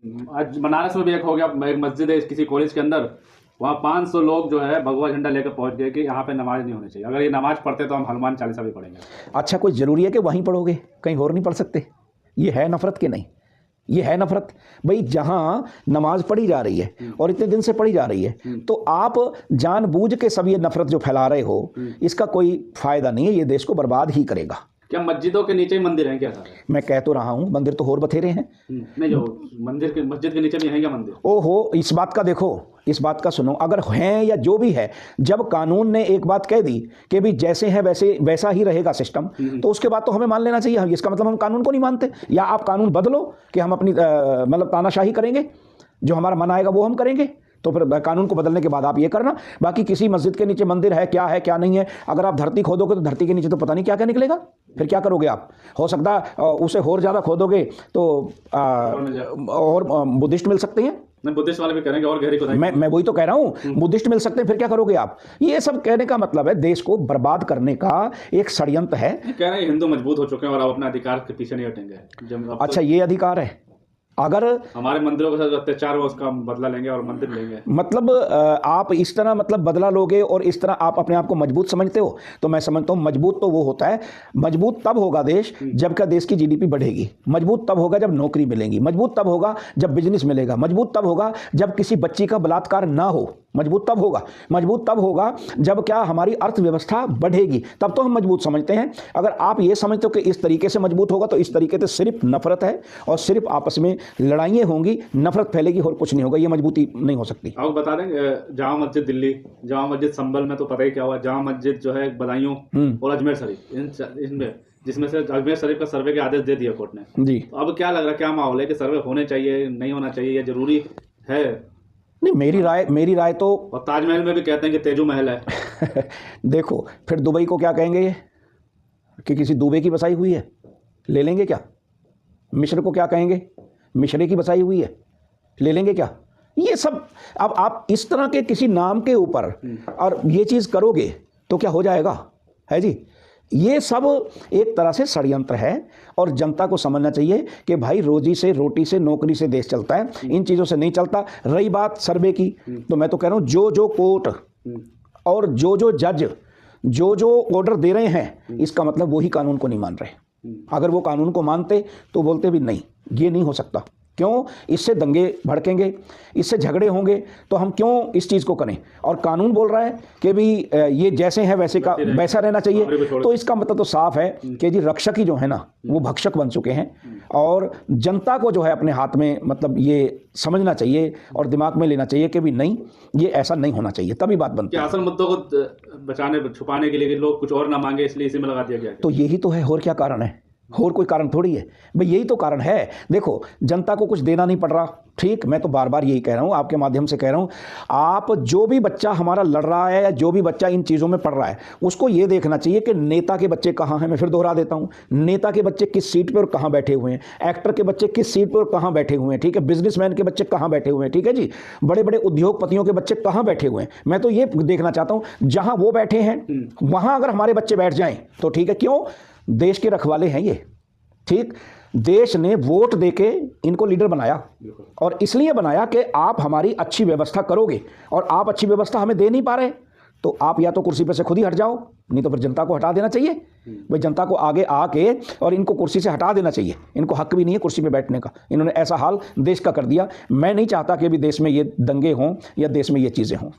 आज बनारस में भी एक हो गया, एक मस्जिद है किसी कॉलेज के अंदर, वहाँ 500 लोग जो है भगवा झंडा लेकर पहुंच गए कि यहाँ पे नमाज नहीं होनी चाहिए, अगर ये नमाज पढ़ते तो हम हनुमान चालीसा भी पढ़ेंगे। अच्छा, कोई ज़रूरी है कि वहीं पढ़ोगे, कहीं और नहीं पढ़ सकते? ये है नफ़रत कि नहीं? ये है नफ़रत। भाई जहाँ नमाज पढ़ी जा रही है और इतने दिन से पढ़ी जा रही है, तो आप जानबूझ के सब ये नफ़रत जो फैला रहे हो, इसका कोई फ़ायदा नहीं है, ये देश को बर्बाद ही करेगा। क्या मस्जिदों के नीचे ही मंदिर हैं क्या सर? मैं कह तो रहा हूँ, मंदिर तो और बथेरे हैं। नहीं, जो मंदिर के मस्जिद के नीचे भी हैं क्या मंदिर? ओहो, इस बात का देखो, इस बात का सुनो, अगर हैं या जो भी है, जब कानून ने एक बात कह दी कि भी जैसे है वैसा ही रहेगा सिस्टम, तो उसके बाद तो हमें मान लेना चाहिए। इसका मतलब हम कानून को नहीं मानते, या आप कानून बदलो कि हम अपनी मतलब तानाशाही करेंगे, जो हमारा मन आएगा वो हम करेंगे। तो फिर कानून को बदलने के बाद आप ये करना। बाकी किसी मस्जिद के नीचे मंदिर है क्या नहीं है, अगर आप धरती खोदोगे तो धरती के नीचे तो पता नहीं क्या क्या निकलेगा, फिर क्या करोगे आप? हो सकता है उसे और ज़्यादा खोदोगे तो और बुद्धिस्ट मिल सकते हैं। नहीं, बुद्धिस्ट वाले भी करेंगे और गहरी खुदाई। मैं वही तो कह रहा हूँ, बुद्धिस्ट मिल सकते हैं, फिर क्या करोगे आप? ये सब कहने का मतलब है देश को बर्बाद करने का एक षड्यंत्र है। कह रहे हैं हिंदू मजबूत हो चुके हैं और अब अपने अधिकार के पीछे नहीं हटेंगे। अच्छा, ये अधिकार है? अगर हमारे मंदिरों के साथ अत्याचार हो उसका बदला लेंगे और मंदिर लेंगे, मतलब आप इस तरह मतलब बदला लोगे और इस तरह आप अपने आप को मजबूत समझते हो, तो मैं समझता हूँ मजबूत तो वो होता है, मजबूत तब होगा देश जब क्या देश की जीडीपी बढ़ेगी, मजबूत तब होगा जब नौकरी मिलेगी, मजबूत तब होगा जब बिजनेस मिलेगा, मजबूत तब होगा जब किसी बच्ची का बलात्कार ना हो, मजबूत तब होगा जब क्या हमारी अर्थव्यवस्था बढ़ेगी, तब तो हम मजबूत समझते हैं। अगर आप ये समझते हो कि इस तरीके से मजबूत होगा, तो इस तरीके से सिर्फ नफरत है और सिर्फ आपस में लड़ाइयाँ होंगी, नफरत फैलेगी और कुछ नहीं होगा, ये मजबूती नहीं हो सकती। आपको बता दें, जामा मस्जिद दिल्ली, जामा मस्जिद संभल में तो पता ही क्या हुआ, जामा मस्जिद जो है बदायूं और अजमेर शरीफ, इनमें जिसमें से अजमेर शरीफ का सर्वे के आदेश दे दिया कोर्ट ने जी। तो अब क्या लग रहा है, क्या माहौल है कि सर्वे होने चाहिए, नहीं होना चाहिए, या जरूरी है? नहीं, मेरी राय तो, और ताजमहल में भी कहते हैं कि तेजू महल है। देखो, फिर दुबई को क्या कहेंगे ये कि किसी दुबई की बसाई हुई है, ले लेंगे क्या? मिस्र को क्या कहेंगे, मिस्र की बसाई हुई है, ले लेंगे क्या? ये सब अब आप इस तरह के किसी नाम के ऊपर और ये चीज़ करोगे तो क्या हो जाएगा, है जी? ये सब एक तरह से षड्यंत्र है और जनता को समझना चाहिए कि भाई रोजी से, रोटी से, नौकरी से देश चलता है, इन चीज़ों से नहीं चलता। रही बात सर्वे की, तो मैं तो कह रहा हूँ जो कोर्ट और जो जज जो ऑर्डर दे रहे हैं, इसका मतलब वही कानून को नहीं मान रहे। अगर वो कानून को मानते तो बोलते भी नहीं, ये नहीं हो सकता। क्यों? इससे दंगे भड़केंगे, इससे झगड़े होंगे, तो हम क्यों इस चीज़ को करें? और कानून बोल रहा है कि भी ये जैसे हैं वैसा रहना चाहिए, तो इसका मतलब तो साफ है कि जी रक्षक ही जो है ना, वो भक्षक बन चुके हैं। और जनता को जो है अपने हाथ में मतलब ये समझना चाहिए और दिमाग में लेना चाहिए कि भी नहीं, ये ऐसा नहीं होना चाहिए, तभी बात बनती है। असल मुद्दों को बचाने छुपाने के लिए लोग कुछ और ना मांगे, इसलिए इसी में लगा दिया गया। तो यही तो है, और क्या कारण है? और कोई कारण थोड़ी है भाई, यही तो कारण है। देखो, जनता को कुछ देना नहीं पड़ रहा, ठीक, मैं तो बार बार यही कह रहा हूँ, आपके माध्यम से कह रहा हूँ, आप जो भी बच्चा हमारा लड़ रहा है या जो भी बच्चा इन चीज़ों में पढ़ रहा है, उसको ये देखना चाहिए कि नेता के बच्चे कहाँ हैं। मैं फिर दोहरा देता हूँ, नेता के बच्चे किस सीट पर और कहाँ बैठे हुए हैं, एक्टर के बच्चे किस सीट पर और कहाँ बैठे हुए हैं, ठीक है, बिजनेसमैन के बच्चे कहाँ बैठे हुए हैं, ठीक है जी, बड़े बड़े उद्योगपतियों के बच्चे कहाँ बैठे हुए हैं। मैं तो ये देखना चाहता हूँ, जहाँ वो बैठे हैं वहाँ अगर हमारे बच्चे बैठ जाएँ तो ठीक है। क्यों? देश के रखवाले हैं ये, ठीक। देश ने वोट देके इनको लीडर बनाया, और इसलिए बनाया कि आप हमारी अच्छी व्यवस्था करोगे, और आप अच्छी व्यवस्था हमें दे नहीं पा रहे, तो आप या तो कुर्सी पर से खुद ही हट जाओ, नहीं तो फिर जनता को हटा देना चाहिए। भाई जनता को आगे आके और इनको कुर्सी से हटा देना चाहिए, इनको हक भी नहीं है कुर्सी पे बैठने का। इन्होंने ऐसा हाल देश का कर दिया। मैं नहीं चाहता कि भी देश में ये दंगे हों या देश में ये चीज़ें हों।